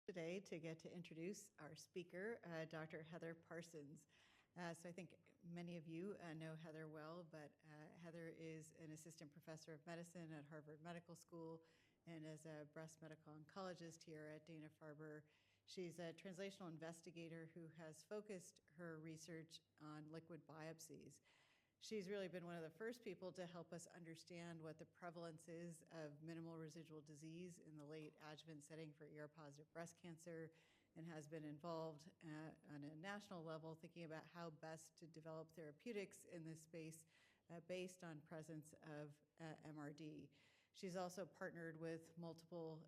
Today to get to introduce our speaker, Dr. Heather Parsons. So I think many of you know Heather well, but Heather is an assistant professor of medicine at Harvard Medical School and is a breast medical oncologist here at Dana-Farber. She's a translational investigator who has focused her research on liquid biopsies. She's really been one of the first people to help us understand what the prevalence is of minimal residual disease in the late adjuvant setting for ER-positive breast cancer, and has been involved on a national level thinking about how best to develop therapeutics in this space based on presence of MRD. She's also partnered with multiple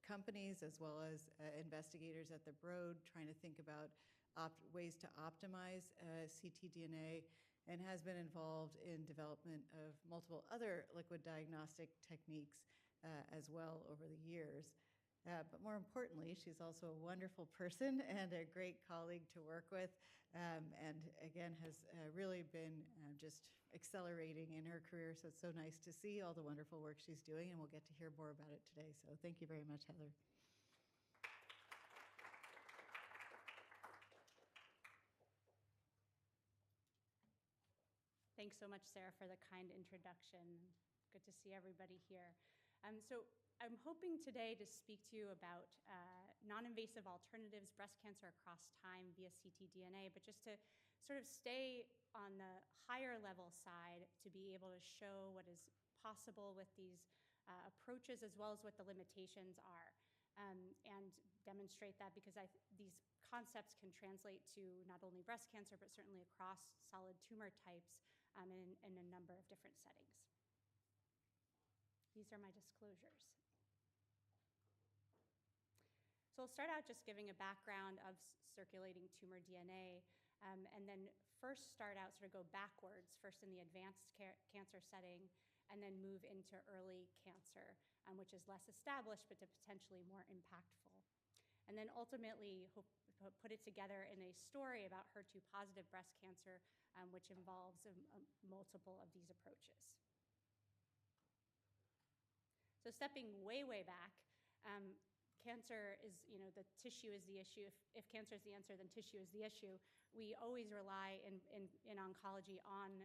companies as well as investigators at the Broad trying to think about ways to optimize ctDNA, and has been involved in development of multiple other liquid diagnostic techniques as well over the years. But more importantly, she's also a wonderful person and a great colleague to work with, and again has really been just accelerating in her career. So it's so nice to see all the wonderful work she's doing, and we'll get to hear more about it today. So thank you very much, Heather. Thanks so much, Sarah, for the kind introduction. Good to see everybody here. So I'm hoping today to speak to you about non-invasive alternatives, breast cancer across time via ctDNA, but just to sort of stay on the higher level side to be able to show what is possible with these approaches as well as what the limitations are. And demonstrate that because these concepts can translate to not only breast cancer, but certainly across solid tumor types in a number of different settings. These are my disclosures. So I'll start out just giving a background of circulating tumor DNA, and then first start out, sort of go backwards, first in the advanced cancer setting, and then move into early cancer, which is less established, but potentially more impactful. And then ultimately put it together in a story about HER2-positive breast cancer, which involves multiple of these approaches. So stepping way, way back, cancer is, the tissue is the issue. If cancer is the answer, then tissue is the issue. We always rely in oncology on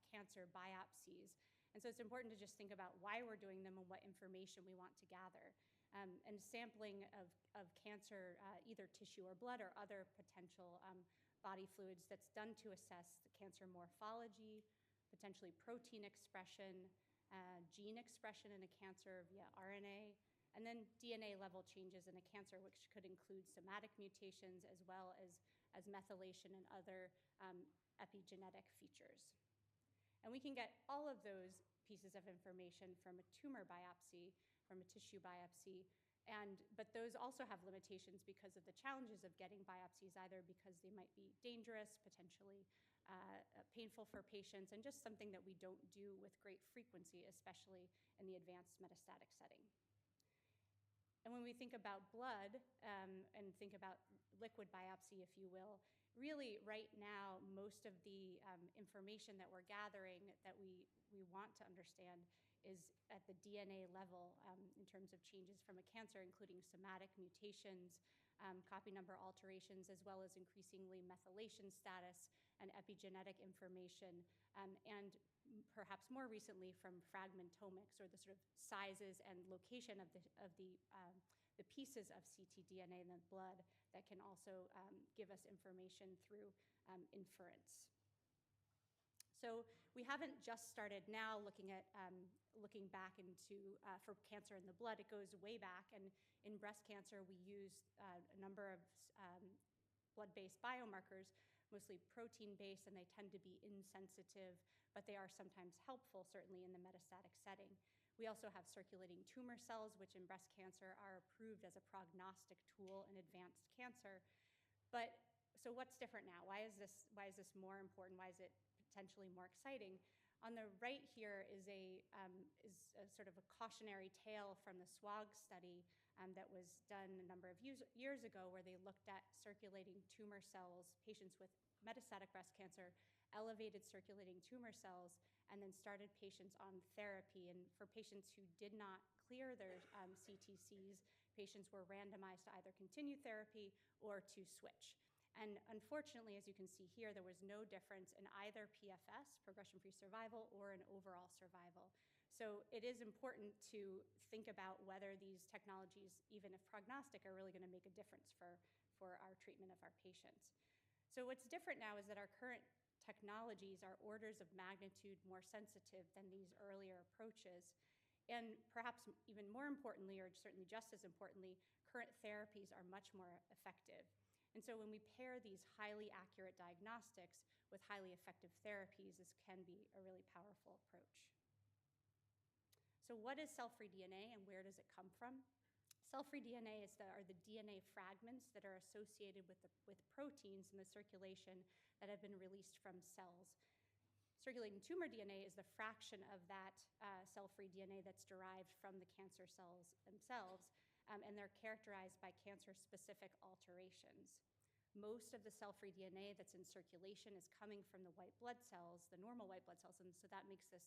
cancer biopsies. And so it's important to just think about why we're doing them and what information we want to gather. And sampling of cancer, either tissue or blood or other potential body fluids that's done to assess the cancer morphology, potentially protein expression, gene expression in a cancer via RNA, and then DNA level changes in a cancer, which could include somatic mutations as well as methylation and other epigenetic features. And we can get all of those pieces of information from a tumor biopsy, from a tissue biopsy, but those also have limitations because of the challenges of getting biopsies, either because they might be dangerous, potentially painful for patients, and just something that we don't do with great frequency, especially in the advanced metastatic setting. And when we think about blood and think about liquid biopsy, if you will, really right now, most of the information that we're gathering that we want to understand is at the DNA level in terms of changes from a cancer, including somatic mutations, copy number alterations, as well as increasingly methylation status and epigenetic information, and perhaps more recently from fragmentomics, or the sort of sizes and location of the pieces of ctDNA in the blood that can also give us information through inference. So we haven't just started now looking back into for cancer in the blood. It goes way back, and in breast cancer we use a number of blood-based biomarkers, mostly protein-based, and they tend to be insensitive, but they are sometimes helpful, certainly in the metastatic setting. We also have circulating tumor cells, which in breast cancer are approved as a prognostic tool in advanced cancer. But so what's different now? Why is this more important? Why is it potentially more exciting? On the right here is a sort of a cautionary tale from the SWOG study that was done a number of years ago, where they looked at circulating tumor cells, patients with metastatic breast cancer, elevated circulating tumor cells, and then started patients on therapy. And for patients who did not clear their CTCs, patients were randomized to either continue therapy or to switch. And unfortunately, as you can see here, there was no difference in either PFS, progression-free survival, or in overall survival. So it is important to think about whether these technologies, even if prognostic, are really going to make a difference for our treatment of our patients. So what's different now is that our current technologies are orders of magnitude more sensitive than these earlier approaches. And perhaps even more importantly, or certainly just as importantly, current therapies are much more effective. And so when we pair these highly accurate diagnostics with highly effective therapies, this can be a really powerful approach. So what is cell-free DNA and where does it come from? Cell-free DNA are the DNA fragments that are associated with proteins in the circulation that have been released from cells. Circulating tumor DNA is the fraction of that cell-free DNA that's derived from the cancer cells themselves, and they're characterized by cancer-specific alterations. Most of the cell-free DNA that's in circulation is coming from the white blood cells, the normal white blood cells, and so that makes this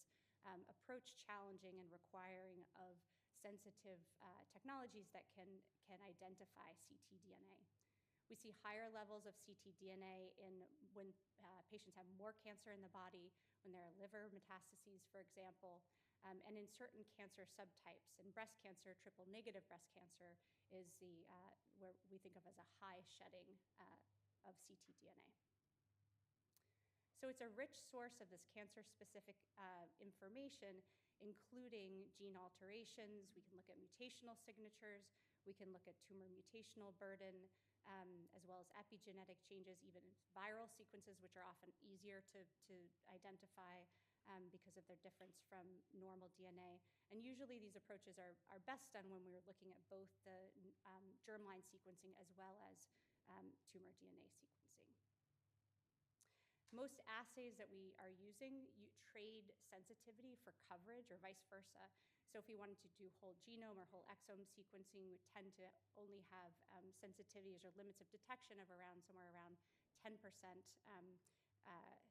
approach challenging and requiring of sensitive technologies that can identify ctDNA. We see higher levels of ctDNA when patients have more cancer in the body, when there are liver metastases, for example, and in certain cancer subtypes. In breast cancer, triple-negative breast cancer is where we think of as a high shedding of ctDNA. So it's a rich source of this cancer-specific information, including gene alterations. We can look at mutational signatures. We can look at tumor mutational burden, as well as epigenetic changes, even viral sequences, which are often easier to identify because of their difference from normal DNA. And usually these approaches are best done when we're looking at both the germline sequencing as well as tumor DNA sequencing. Most assays that we are using trade sensitivity for coverage or vice versa. So if we wanted to do whole genome or whole exome sequencing, we tend to only have sensitivities or limits of detection of somewhere around 10%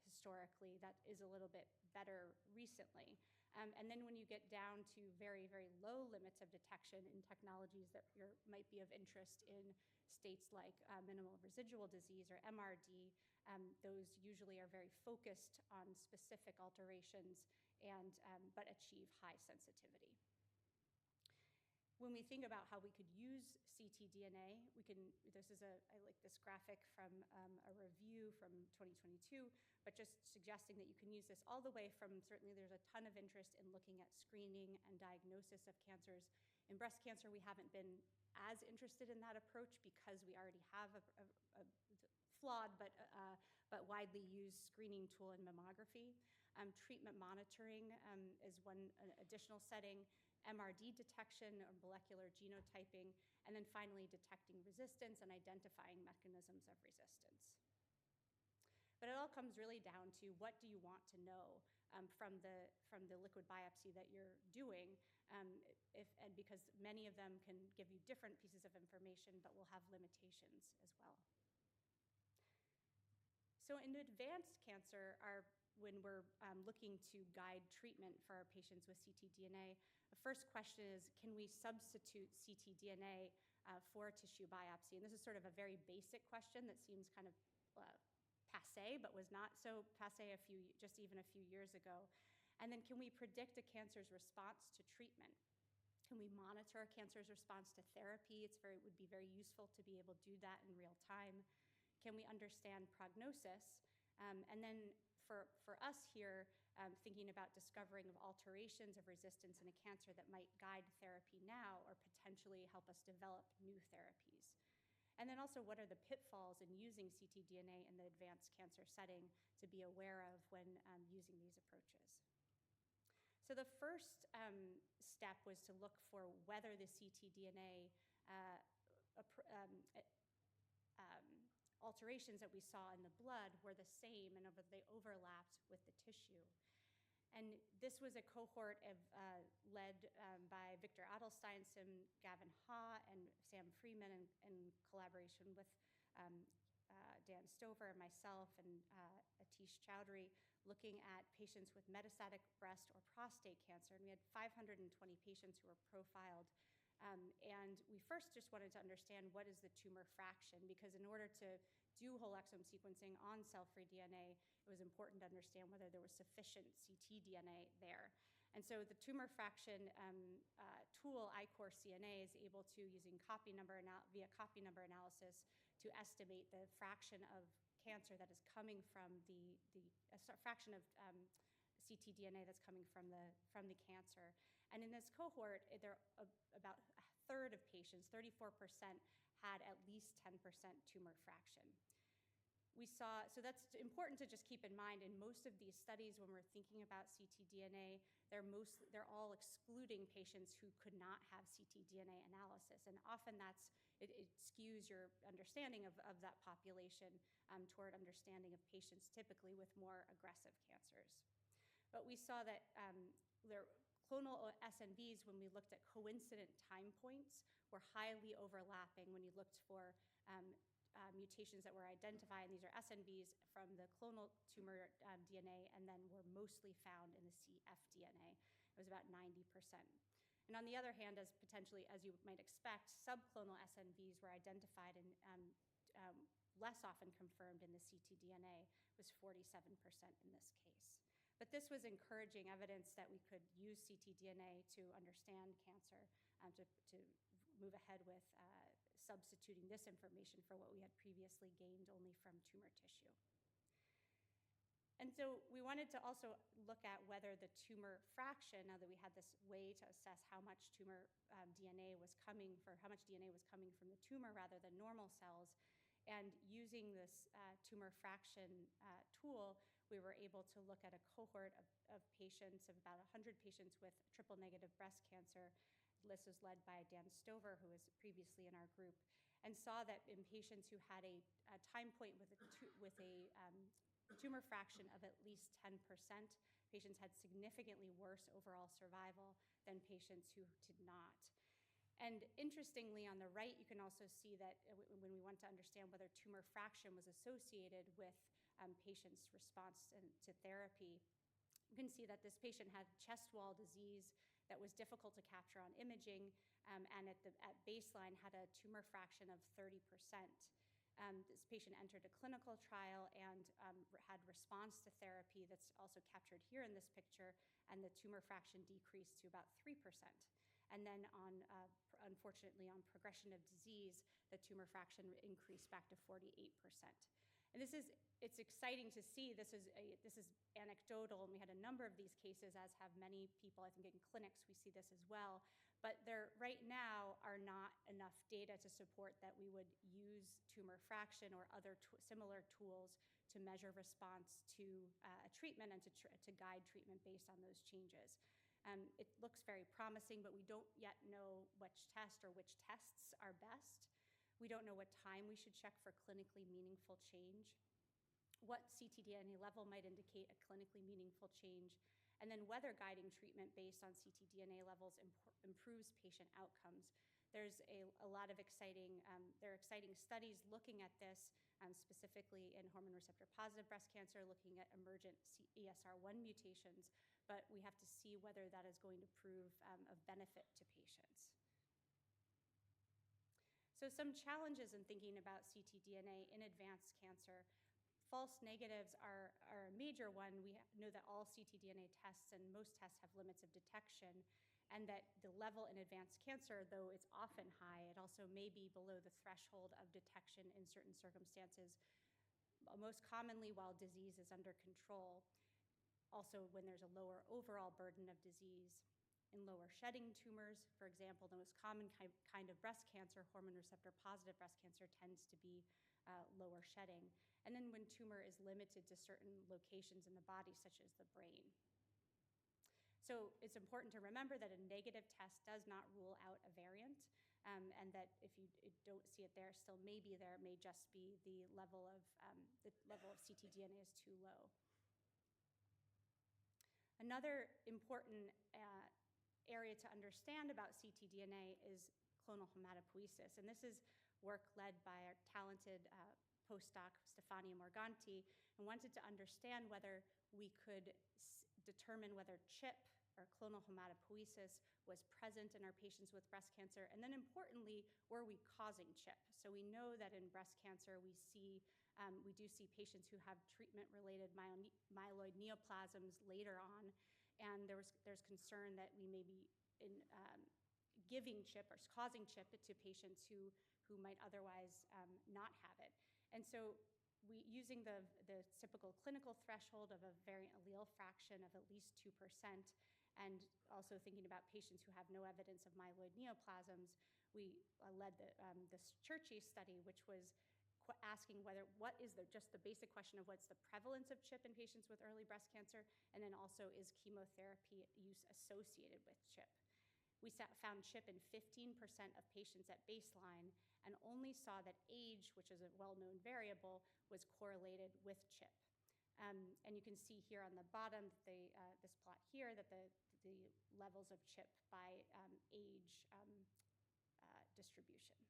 historically. That is a little bit better recently. And then when you get down to very, very low limits of detection in technologies that might be of interest in states like minimal residual disease or MRD, those usually are very focused on specific alterations but achieve high sensitivity. When we think about how we could use ctDNA, I like this graphic from a review from 2022, but just suggesting that you can use this all the way from, certainly there's a ton of interest in looking at screening and diagnosis of cancers. In breast cancer, we haven't been as interested in that approach because we already have a flawed but widely used screening tool in mammography. Treatment monitoring is one additional setting, MRD detection or molecular genotyping, and then finally detecting resistance and identifying mechanisms of resistance. But it all comes really down to what do you want to know from the liquid biopsy that you're doing, and because many of them can give you different pieces of information but will have limitations as well. So in advanced cancer, when we're looking to guide treatment for our patients with ctDNA, the first question is, can we substitute ctDNA for a tissue biopsy? And this is sort of a very basic question that seems kind of passé, but was not so passé just even a few years ago. And then can we predict a cancer's response to treatment? Can we monitor a cancer's response to therapy? It would be very useful to be able to do that in real time. Can we understand prognosis? And then for us here, thinking about discovering of alterations of resistance in a cancer that might guide therapy now or potentially help us develop new therapies. And then also, what are the pitfalls in using ctDNA in the advanced cancer setting to be aware of when using these approaches? So the first step was to look for whether the ctDNA alterations that we saw in the blood were the same and they overlapped with the tissue. And this was a cohort led by Victor Adelsteinsson, Gavin Ha, and Sam Freeman in collaboration with Dan Stover, myself, and Atish Chowdhury, looking at patients with metastatic breast or prostate cancer. And we had 520 patients who were profiled And we first just wanted to understand what is the tumor fraction, because in order to do whole exome sequencing on cell-free DNA, it was important to understand whether there was sufficient ctDNA there. And so the tumor fraction tool, iCore-CNA, is able to, using via copy number analysis, to estimate the fraction of cancer that is coming from fraction of ctDNA that's coming from the cancer. And in this cohort, about a third of patients, 34%, had at least 10% tumor fraction. So that's important to just keep in mind. In most of these studies, when we're thinking about ctDNA, they're all excluding patients who could not have ctDNA analysis. And often it skews your understanding of that population toward understanding of patients typically with more aggressive cancers. But we saw that their clonal SNVs, when we looked at coincident time points, were highly overlapping when you looked for mutations that were identified, and these are SNVs from the clonal tumor DNA, and then were mostly found in the cfDNA. It was about 90%. And on the other hand, as you might expect, subclonal SNVs were identified and less often confirmed in the ctDNA. It was 47% in this case. But this was encouraging evidence that we could use ctDNA to understand cancer, to move ahead with substituting this information for what we had previously gained only from tumor tissue. And so we wanted to also look at whether the tumor fraction, now that we had this way to assess how much DNA was coming from the tumor rather than normal cells, and using this tumor fraction tool, we were able to look at a cohort of patients, of about 100 patients with triple-negative breast cancer. This was led by Dan Stover, who was previously in our group, and saw that in patients who had a time point with a tumor fraction of at least 10%, patients had significantly worse overall survival than patients who did not. And interestingly, on the right, you can also see that when we want to understand whether tumor fraction was associated with patients' response to therapy, you can see that this patient had chest wall disease that was difficult to capture on imaging, and at baseline had a tumor fraction of 30%. This patient entered a clinical trial and had response to therapy that's also captured here in this picture, and the tumor fraction decreased to about 3%. And then unfortunately, on progression of disease, the tumor fraction increased back to 48%. And it's exciting to see. This is anecdotal, and we had a number of these cases, as have many people. I think in clinics we see this as well. But there right now are not enough data to support that we would use tumor fraction or other similar tools to measure response to a treatment and to guide treatment based on those changes. It looks very promising, but we don't yet know which test or which tests are best. We don't know what time we should check for clinically meaningful change, what ctDNA level might indicate a clinically meaningful change, and then whether guiding treatment based on ctDNA levels improves patient outcomes. There's a lot of exciting studies looking at this, specifically in hormone receptor-positive breast cancer, looking at emergent ESR1 mutations, but we have to see whether that is going to prove of benefit to patients. So some challenges in thinking about ctDNA in advanced cancer. False negatives are a major one. We know that all ctDNA tests and most tests have limits of detection, and that the level in advanced cancer, though it's often high, it also may be below the threshold of detection in certain circumstances, most commonly while disease is under control. Also, when there's a lower overall burden of disease. In lower shedding tumors, for example, the most common kind of breast cancer, hormone receptor-positive breast cancer, tends to be lower shedding. And then when tumor is limited to certain locations in the body, such as the brain. So it's important to remember that a negative test does not rule out a variant, and that if you don't see it there, still may be there. It may just be the level of ctDNA is too low. Another important area to understand about ctDNA is clonal hematopoiesis, and this is work led by our talented postdoc Stefania Morganti, and wanted to understand whether we could determine whether CHIP, or clonal hematopoiesis was present in our patients with breast cancer? And then importantly, were we causing CHIP? So we know that in breast cancer, we do see patients who have treatment-related myeloid neoplasms later on, and there's concern that we may be giving CHIP or causing CHIP to patients who might otherwise not have it. And so using the typical clinical threshold of a variant allele fraction of at least 2%, and also thinking about patients who have no evidence of myeloid neoplasms, we led this Churchy study, which was asking what is just the basic question of what's the prevalence of CHIP in patients with early breast cancer, and then also is chemotherapy use associated with CHIP. We found CHIP in 15% of patients at baseline and only saw that age, which is a well-known variable, was correlated with CHIP. And you can see here on the bottom, this plot here, that the levels of CHIP by age distribution.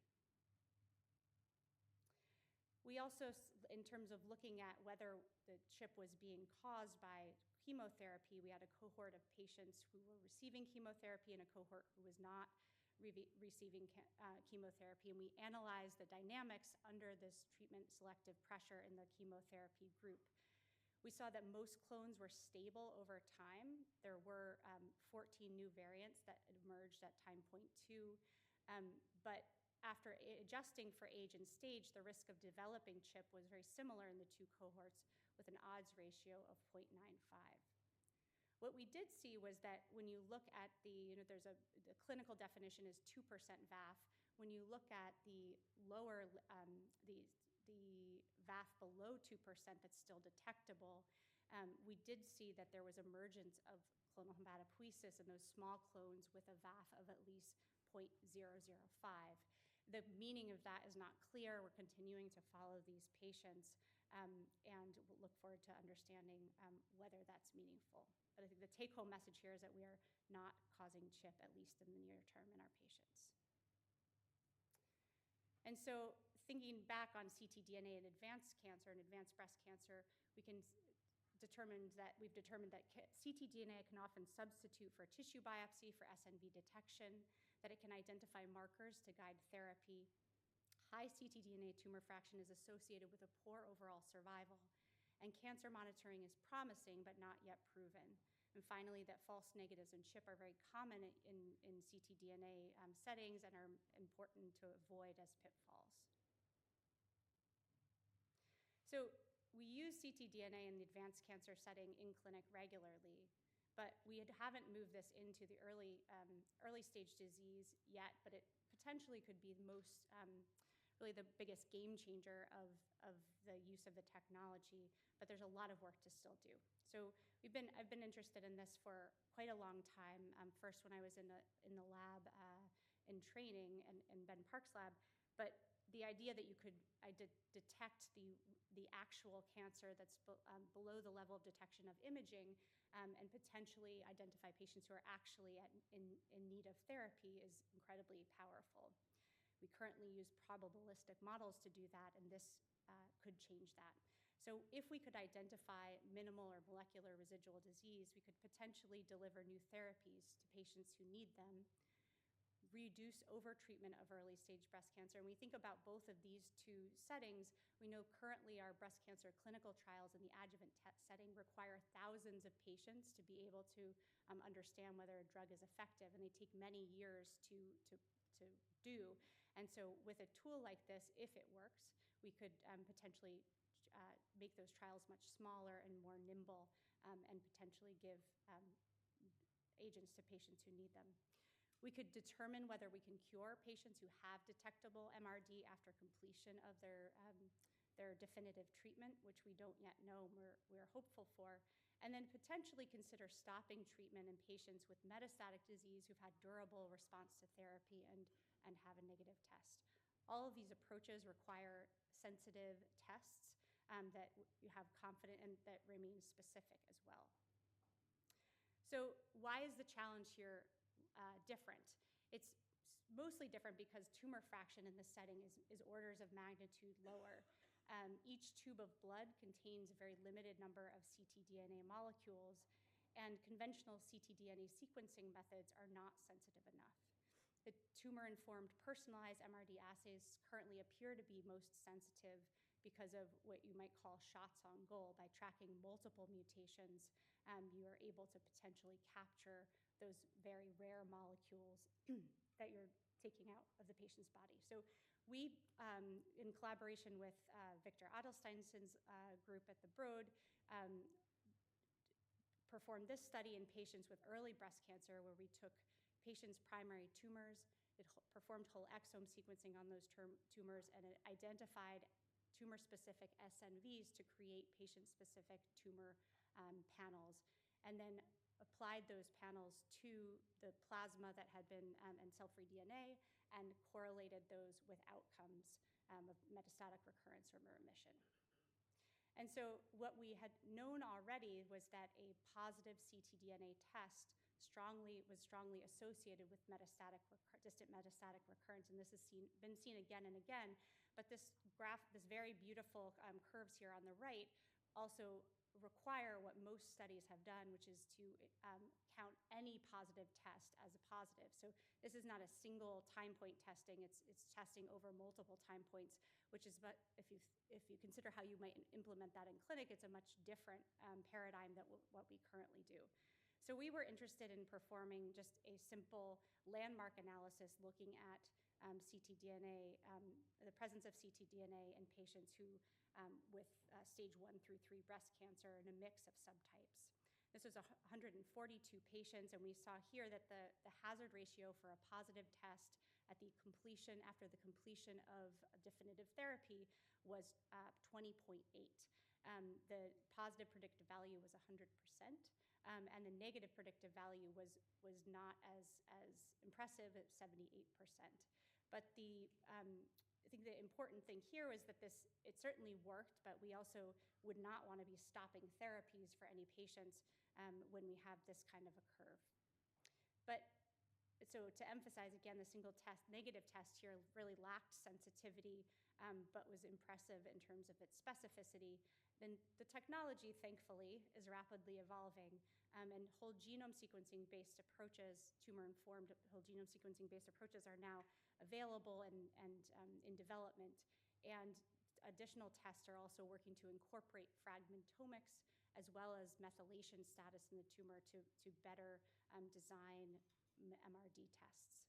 We also, in terms of looking at whether the CHIP was being caused by chemotherapy, we had a cohort of patients who were receiving chemotherapy and a cohort who was not receiving chemotherapy, and we analyzed the dynamics under this treatment selective pressure in the chemotherapy group. We saw that most clones were stable over time. There were 14 new variants that emerged at time point 2, but after adjusting for age and stage, the risk of developing CHIP was very similar in the two cohorts with an odds ratio of 0.95. What we did see was that when you look at the clinical definition is 2% VAF. When you look at the lower, the VAF below 2% that's still detectable, we did see that there was emergence of clonal hematopoiesis in those small clones with a VAF of at least 0.005. The meaning of that is not clear. We're continuing to follow these patients, and we'll look forward to understanding whether that's meaningful. But I think the take-home message here is that we are not causing CHIP, at least in the near term, in our patients. And so thinking back on ctDNA in advanced cancer and advanced breast cancer, we've determined that ctDNA can often substitute for tissue biopsy for SNV detection, that it can identify markers to guide therapy. High ctDNA tumor fraction is associated with a poor overall survival, and cancer monitoring is promising but not yet proven. And finally, that false negatives in CHIP are very common in ctDNA settings and are important to avoid as pitfalls. So we use ctDNA in the advanced cancer setting in clinic regularly, but we haven't moved this into the early stage disease yet, but it potentially could be really the biggest game changer of the use of the technology, but there's a lot of work to still do. So I've been interested in this for quite a long time. First when I was in the lab in training in Ben Park's lab, but the idea that you could detect the actual cancer that's below the level of detection of imaging and potentially identify patients who are actually in need of therapy is incredibly powerful. We currently use probabilistic models to do that, and this could change that. So if we could identify minimal or molecular residual disease, we could potentially deliver new therapies to patients who need them, reduce overtreatment of early-stage breast cancer. And we think about both of these two settings. We know currently our breast cancer clinical trials in the adjuvant setting require thousands of patients to be able to understand whether a drug is effective, and they take many years to do. And so with a tool like this, if it works, we could potentially make those trials much smaller and more nimble, and potentially give agents to patients who need them. We could determine whether we can cure patients who have detectable MRD after completion of their definitive treatment, which we don't yet know, we're hopeful for, and then potentially consider stopping treatment in patients with metastatic disease who've had durable response to therapy and have a negative test. All of these approaches require sensitive tests that you have confidence and that remain specific as well. So why is the challenge here different? It's mostly different because tumor fraction in this setting is orders of magnitude lower. Each tube of blood contains a very limited number of ctDNA molecules, and conventional ctDNA sequencing methods are not sensitive enough. The tumor-informed personalized MRD assays currently appear to be most sensitive because of what you might call shots on goal. By tracking multiple mutations, you are able to potentially capture those very rare molecules that you're taking out of the patient's body. So we, in collaboration with Victor Adelsteinson's group at the Broad, performed this study in patients with early breast cancer, where we took patients' primary tumors, performed whole exome sequencing on those tumors, and it identified tumor-specific SNVs to create patient-specific tumor panels, and then applied those panels to the plasma that had been, and cell-free DNA, and correlated those with outcomes of metastatic recurrence or remission. And so what we had known already was that a positive ctDNA test was strongly associated with distant metastatic recurrence, and this has been seen again and again. But this graph, this very beautiful curves here on the right, also require what most studies have done, which is to count any positive test as a positive. So this is not a single time point testing, it's testing over multiple time points, which is, but if you consider how you might implement that in clinic, it's a much different paradigm than what we currently do. So we were interested in performing just a simple landmark analysis looking at ctDNA, the presence of ctDNA in patients who with stage 1 through 3 breast cancer in a mix of subtypes. This was 142 patients, and we saw here that the hazard ratio for a positive test after the completion of definitive therapy was 20.8. The positive predictive value was 100%, and the negative predictive value was not as impressive at 78%. But I think the important thing here is that it certainly worked, but we also would not want to be stopping therapies for any patients when we have this kind of a curve. But so to emphasize again, the single negative test here really lacked sensitivity, but was impressive in terms of its specificity. Then the technology, thankfully, is rapidly evolving, and whole genome sequencing-based approaches, tumor-informed whole genome sequencing-based approaches are now available and in development. And additional tests are also working to incorporate fragmentomics as well as methylation status in the tumor to better design MRD tests.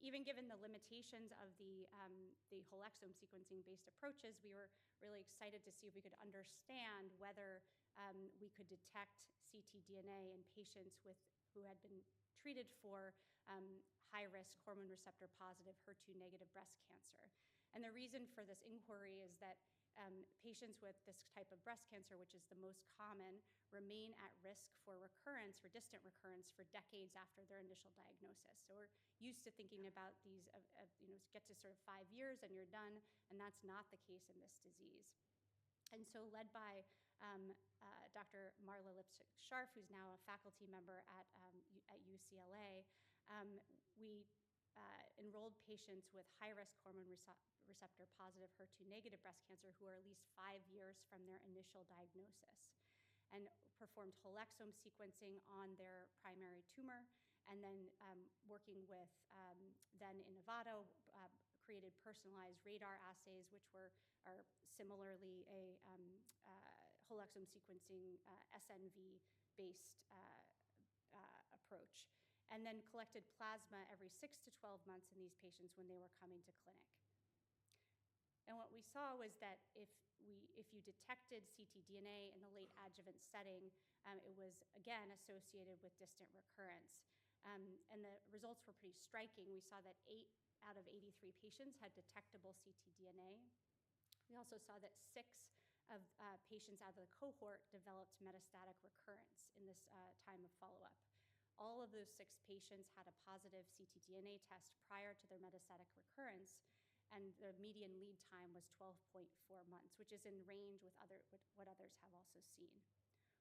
Even given the limitations of the whole exome sequencing-based approaches, we were really excited to see if we could understand whether we could detect ctDNA in patients who had been treated for high-risk hormone receptor positive HER2-negative breast cancer. And the reason for this inquiry is that patients with this type of breast cancer, which is the most common, remain at risk for recurrence, for distant recurrence, for decades after their initial diagnosis. So we're used to thinking about these, get to sort of 5 years and you're done, and that's not the case in this disease. And so led by Dr. Marla Lipstick-Scharf, who's now a faculty member at UCLA, we enrolled patients with high-risk hormone receptor positive HER2-negative breast cancer who are at least 5 years from their initial diagnosis, and performed whole exome sequencing on their primary tumor, and then working with then in Novato, created personalized radar assays, which are similarly a whole exome sequencing SNV-based approach, and then collected plasma every 6 to 12 months in these patients when they were coming to clinic. And what we saw was that if you detected ctDNA in the late adjuvant setting, it was again associated with distant recurrence. And the results were pretty striking. We saw that 8 out of 83 patients had detectable ctDNA. We also saw that 6 of patients out of the cohort developed metastatic recurrence in this time of follow-up. All of those 6 patients had a positive ctDNA test prior to their metastatic recurrence, and the median lead time was 12.4 months, which is in range with what others have also seen.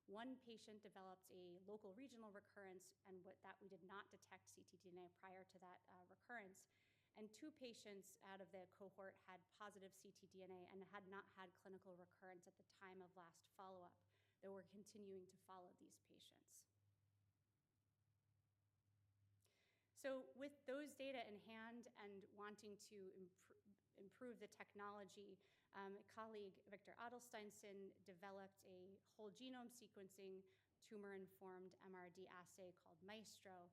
One patient developed a local regional recurrence, and that we did not detect ctDNA prior to that recurrence. And 2 patients out of the cohort had positive ctDNA and had not had clinical recurrence at the time of last follow-up, though we're continuing to follow these patients. So with those data in hand and wanting to improve the technology, a colleague, Victor Adelsteinson, developed a whole genome sequencing tumor-informed MRD assay called Maestro.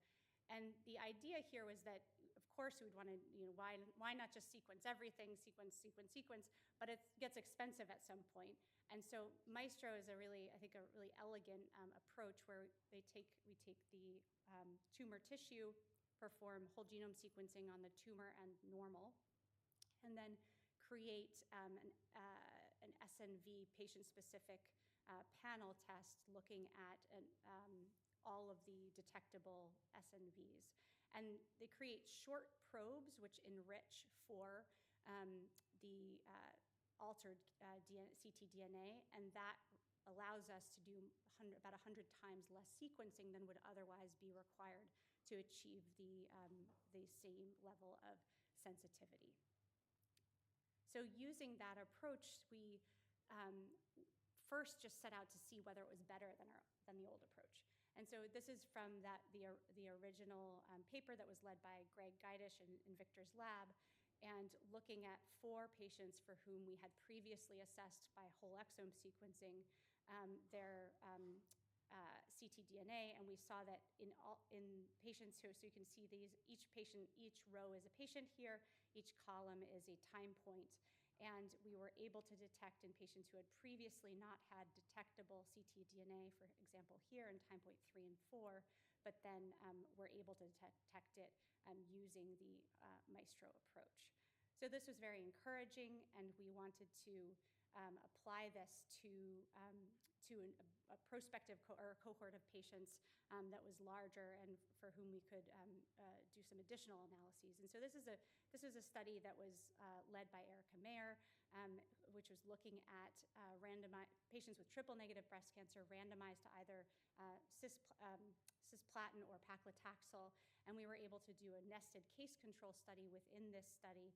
And the idea here was that, of course, we would want to, why not just sequence everything, sequence, but it gets expensive at some point. And so Maestro is I think a really elegant approach where we take the tumor tissue, perform whole genome sequencing on the tumor and normal, and then create an SNV patient-specific panel test looking at all of the detectable SNVs. And they create short probes which enrich for the altered ctDNA, and that allows us to do about 100 times less sequencing than would otherwise be required to achieve the same level of sensitivity. So using that approach, we first just set out to see whether it was better than the old approach. And so this is from the original paper that was led by Greg Geidish in Victor's lab, and looking at 4 patients for whom we had previously assessed by whole exome sequencing their ctDNA, and we saw that in patients who, so you can see these, each row is a patient here, each column is a time point, and we were able to detect in patients who had previously not had detectable ctDNA, for example here in time point 3 and 4, but then were able to detect it using the Maestro approach. So this was very encouraging, and we wanted to apply this to a prospective cohort of patients that was larger and for whom we could do some additional analyses. And so this is a study that was led by Erica Mayer, which was looking at patients with triple-negative breast cancer randomized to either cisplatin or paclitaxel, and we were able to do a nested case control study within this study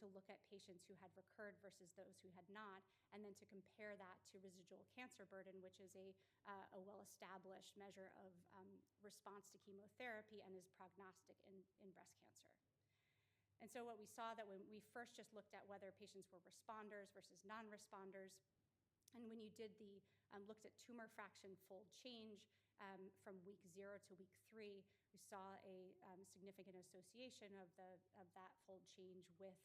to look at patients who had recurred versus those who had not, and then to compare that to residual cancer burden, which is a well-established measure of response to chemotherapy and is prognostic in breast cancer. And so what we saw that when we first just looked at whether patients were responders versus non-responders, and when you looked at tumor fraction fold change from week 0 to week 3, we saw a significant association of that fold change with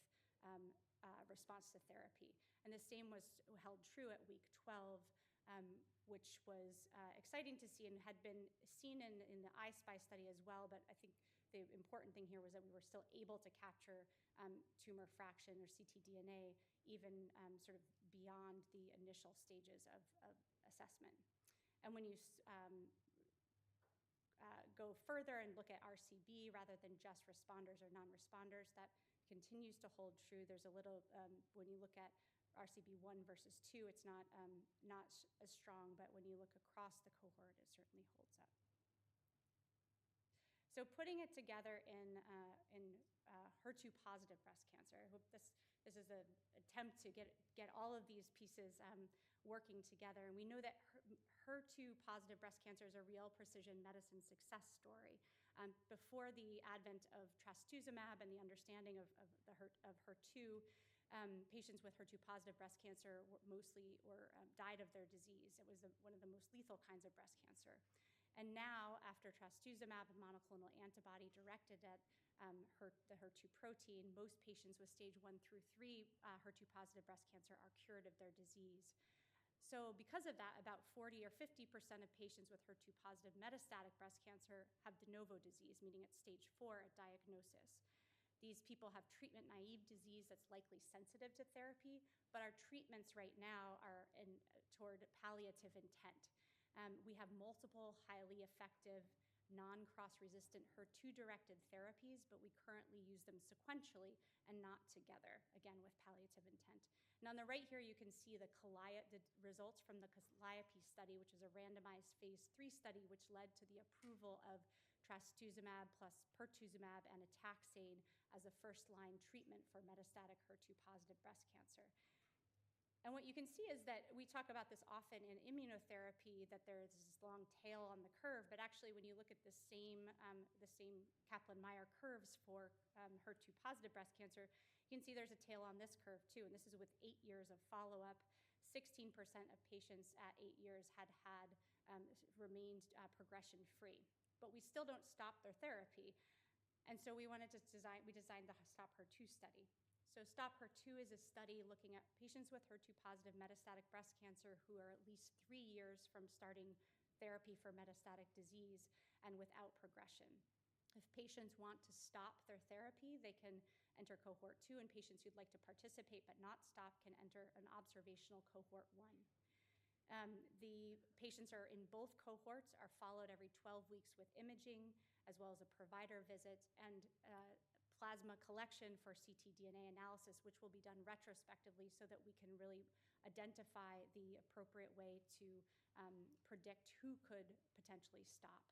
response to therapy. And the same was held true at week 12, which was exciting to see and had been seen in the I-SPY study as well, but I think the important thing here was that we were still able to capture tumor fraction or ctDNA even sort of beyond the initial stages of assessment. And when you go further and look at RCB rather than just responders or non-responders, that continues to hold true. There's a little, when you look at RCB 1 versus 2, it's not as strong, but when you look across the cohort, it certainly holds up. So putting it together in HER2-positive breast cancer, I hope this is an attempt to get all of these pieces working together. And we know that HER2-positive breast cancer is a real precision medicine success story. Before the advent of trastuzumab and the understanding of HER2, patients with HER2-positive breast cancer mostly died of their disease. It was one of the most lethal kinds of breast cancer. And now, after trastuzumab, a monoclonal antibody directed at the HER2 protein, most patients with stage 1 through 3 HER2-positive breast cancer are cured of their disease. So because of that, about 40 or 50% of patients with HER2-positive metastatic breast cancer have de novo disease, meaning it's stage 4 at diagnosis. These people have treatment-naive disease that's likely sensitive to therapy, but our treatments right now are toward palliative intent. We have multiple highly effective non-cross-resistant HER2-directed therapies, but we currently use them sequentially and not together, again, with palliative intent. And on the right here, you can see the results from the Calliope study, which is a randomized phase 3 study, which led to the approval of trastuzumab plus pertuzumab and a taxane as a first-line treatment for metastatic HER2-positive breast cancer. And what you can see is that we talk about this often in immunotherapy, that there's this long tail on the curve, but actually when you look at the same Kaplan-Meier curves for HER2-positive breast cancer, you can see there's a tail on this curve too, and this is with 8 years of follow-up. 16% of patients at 8 years had remained progression-free, but we still don't stop their therapy. And so we designed the Stop HER2 study. So Stop HER2 is a study looking at patients with HER2-positive metastatic breast cancer who are at least 3 years from starting therapy for metastatic disease and without progression. If patients want to stop their therapy, they can enter cohort 2, and patients who'd like to participate but not stop can enter an observational cohort 1. The patients are in both cohorts, are followed every 12 weeks with imaging, as well as a provider visit, and plasma collection for ctDNA analysis, which will be done retrospectively so that we can really identify the appropriate way to predict who could potentially stop.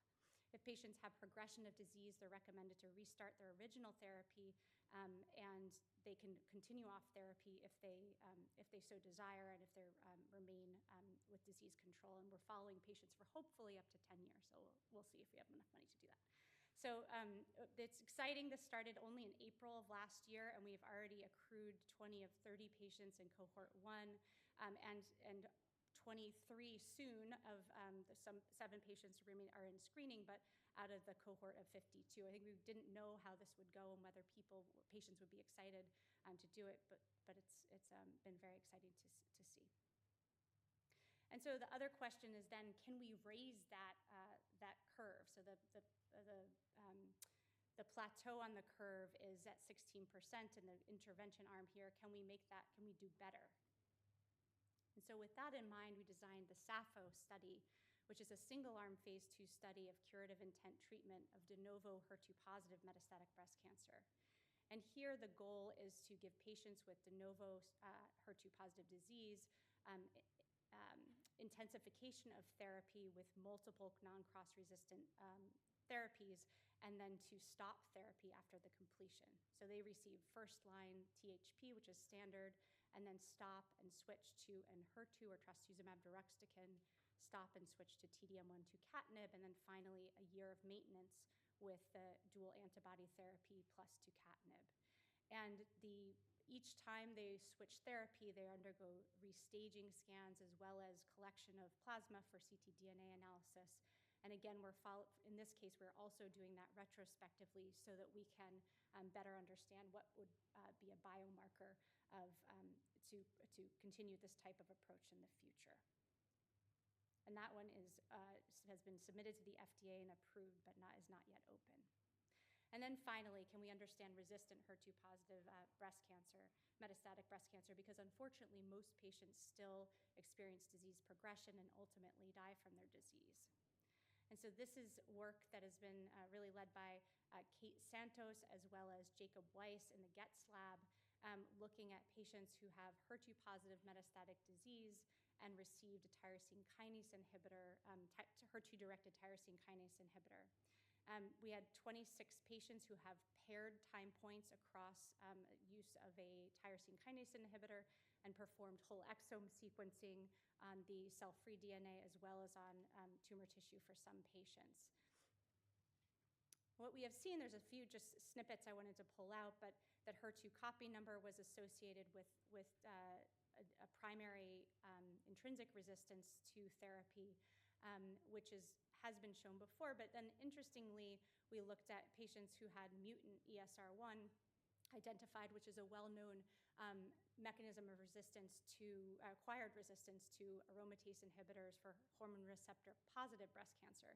If patients have progression of disease, they're recommended to restart their original therapy, and they can continue off therapy if they so desire and if they remain with disease control. And we're following patients for hopefully up to 10 years, so we'll see if we have enough money to do that. So it's exciting. This started only in April of last year, and we've already accrued 20 of 30 patients in cohort 1, and 23 soon of some 7 patients are in screening, but out of the cohort of 52. I think we didn't know how this would go and whether patients would be excited to do it, but it's been very exciting to see. And so the other question is then, can we raise that curve? So the plateau on the curve is at 16% in the intervention arm here. Can we do better? And so with that in mind, we designed the SAPPHO study, which is a single-arm phase 2 study of curative intent treatment of de novo HER2-positive metastatic breast cancer. And here the goal is to give patients with de novo HER2-positive disease intensification of therapy with multiple non-cross-resistant therapies, and then to stop therapy after the completion. So they receive first-line THP, which is standard, and then stop and switch to Enhertu or trastuzumab deruxtecan, stop and switch to T-DM1 tucatinib, and then finally a year of maintenance with the dual antibody therapy plus tucatinib. And each time they switch therapy, they undergo restaging scans as well as collection of plasma for ctDNA analysis. And again, in this case, we're also doing that retrospectively so that we can better understand what would be a biomarker to continue this type of approach in the future. And that one has been submitted to the FDA and approved, but is not yet open. And then finally, can we understand resistant HER2-positive breast cancer, metastatic breast cancer? Because unfortunately, most patients still experience disease progression and ultimately die from their disease. And so this is work that has been really led by Kate Santos as well as Jacob Weiss in the Getz lab, looking at patients who have HER2-positive metastatic disease and received a tyrosine kinase inhibitor, HER2-directed tyrosine kinase inhibitor. We had 26 patients who have paired time points across use of a tyrosine kinase inhibitor and performed whole exome sequencing on the cell-free DNA as well as on tumor tissue for some patients. What we have seen, there's a few just snippets I wanted to pull out, but that HER2 copy number was associated with a primary intrinsic resistance to therapy, which has been shown before. But then interestingly, we looked at patients who had mutant ESR1 identified, which is a well-known mechanism of resistance acquired resistance to aromatase inhibitors for hormone receptor positive breast cancer.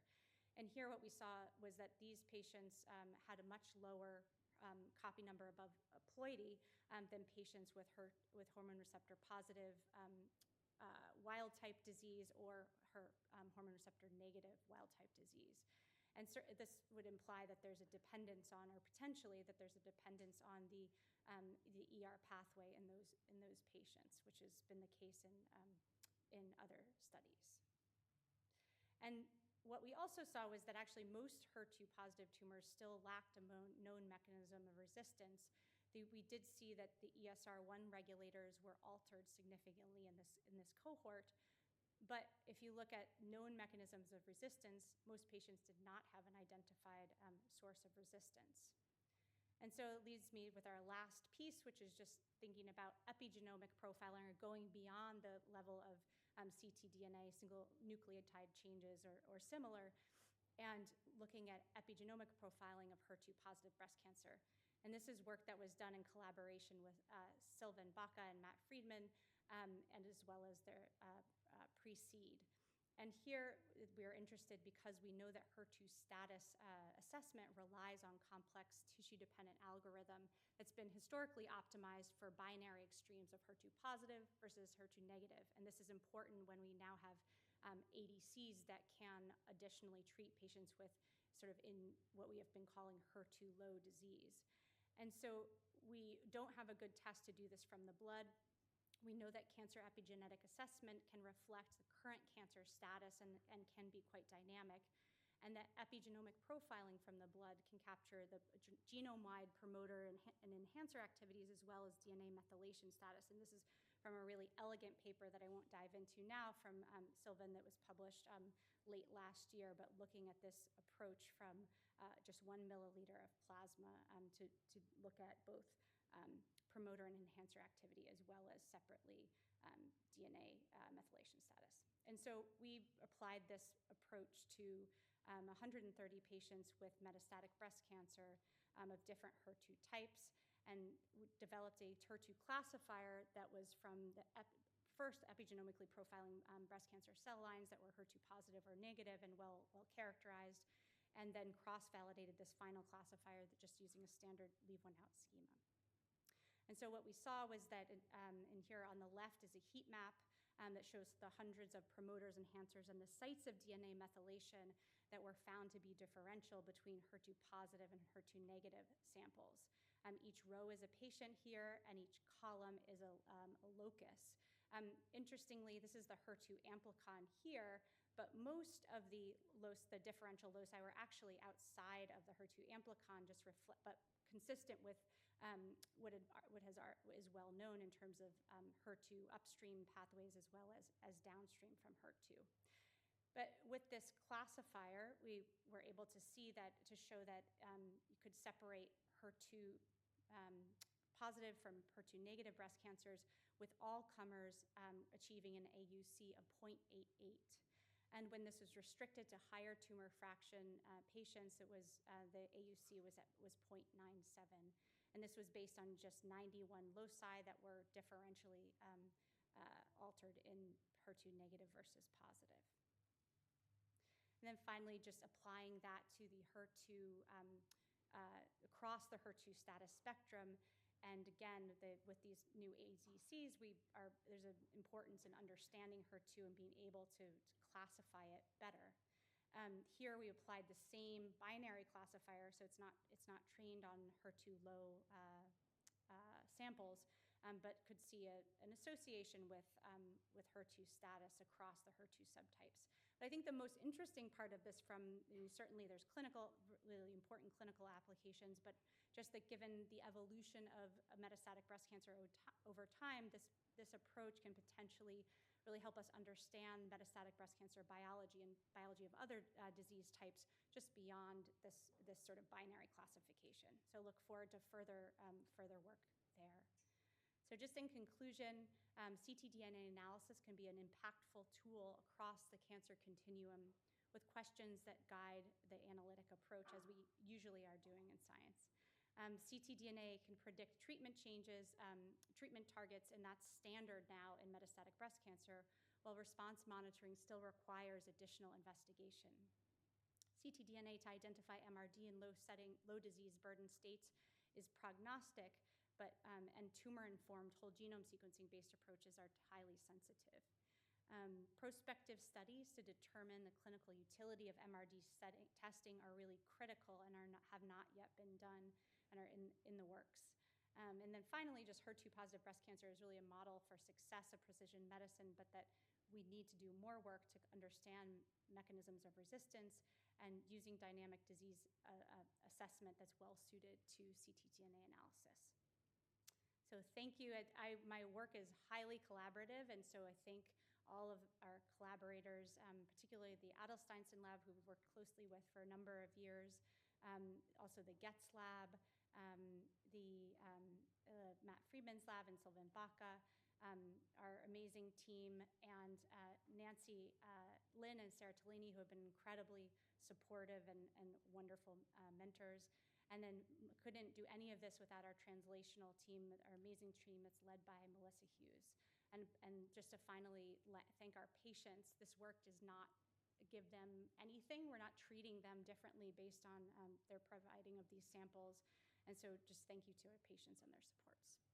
And here what we saw was that these patients had a much lower copy number above ploidy than patients with hormone receptor positive wild type disease or hormone receptor negative wild type disease. And so this would imply that there's a dependence on, or potentially that there's a dependence on the ER pathway in those patients, which has been the case in other studies. And what we also saw was that actually most HER2-positive tumors still lacked a known mechanism of resistance. We did see that the ESR1 regulators were altered significantly in this cohort. But if you look at known mechanisms of resistance, most patients did not have an identified source of resistance. And so it leads me with our last piece, which is just thinking about epigenomic profiling or going beyond the level of ctDNA, single nucleotide changes or similar, and looking at epigenomic profiling of HER2-positive breast cancer. And this is work that was done in collaboration with Sylvan Baca and Matt Friedman, and as well as their pre-seed. And here we are interested because we know that HER2 status assessment relies on complex tissue-dependent algorithm that's been historically optimized for binary extremes of HER2 positive versus HER2 negative. And this is important when we now have ADCs that can additionally treat patients with sort of in what we have been calling HER2 low disease. And so we don't have a good test to do this from the blood. We know that cancer epigenetic assessment can reflect the current cancer status and can be quite dynamic, and that epigenomic profiling from the blood can capture the genome-wide promoter and enhancer activities as well as DNA methylation status. And this is from a really elegant paper that I won't dive into now from Sylvan that was published late last year, but looking at this approach from just 1 milliliter of plasma to look at both promoter and enhancer activity as well as separately DNA methylation status. And so we applied this approach to 130 patients with metastatic breast cancer of different HER2 types, and developed a HER2 classifier that was from the first epigenomically profiling breast cancer cell lines that were HER2 positive or negative and well characterized, and then cross-validated this final classifier just using a standard leave one out schema. And so what we saw was that in here on the left is a heat map that shows the hundreds of promoters, enhancers, and the sites of DNA methylation that were found to be differential between HER2 positive and HER2 negative samples. Each row is a patient here, and each column is a locus. Interestingly, this is the HER2 amplicon here, but most of the differential loci were actually outside of the HER2 amplicon, but consistent with what is well known in terms of HER2 upstream pathways as well as downstream from HER2. But with this classifier, we were able to see that, to show that you could separate HER2 positive from HER2 negative breast cancers with all comers achieving an AUC of 0.88. And when this was restricted to higher tumor fraction patients, it was the AUC was 0.97. And this was based on just 91 loci that were differentially altered in HER2 negative versus positive. And then finally, just applying that to the HER2, across the HER2 status spectrum. And again, with these new ADCs, there's an importance in understanding HER2 and being able to classify it better. Here we applied the same binary classifier, so it's not trained on HER2 low samples, but could see an association with HER2 status across the HER2 subtypes. But I think the most interesting part of this certainly there's really important clinical applications, but just that given the evolution of metastatic breast cancer over time, this approach can potentially really help us understand metastatic breast cancer biology and biology of other disease types just beyond this sort of binary classification. So look forward to further work there. So just in conclusion, ctDNA analysis can be an impactful tool across the cancer continuum with questions that guide the analytic approach, as we usually are doing in science. ctDNA can predict treatment changes, treatment targets, and that's standard now in metastatic breast cancer, while response monitoring still requires additional investigation. ctDNA to identify MRD in low disease burden states is prognostic, and tumor-informed whole genome sequencing-based approaches are highly sensitive. Prospective studies to determine the clinical utility of MRD testing are really critical and have not yet been done and are in the works. And then finally, just HER2-positive breast cancer is really a model for success of precision medicine, but that we need to do more work to understand mechanisms of resistance and using dynamic disease assessment that's well-suited to ctDNA analysis. So thank you. My work is highly collaborative, and so I thank all of our collaborators, particularly the Adelsteinson Lab, who we've worked closely with for a number of years, also the Getz Lab, Matt Friedman's lab, and Sylvain Baca, our amazing team, and Nancy Lynn and Sarah Tellini, who have been incredibly supportive and wonderful mentors. And then couldn't do any of this without our translational team, our amazing team that's led by Melissa Hughes. And just to finally thank our patients, this work does not give them anything. We're not treating them differently based on their providing of these samples. And so just thank you to our patients and their supports.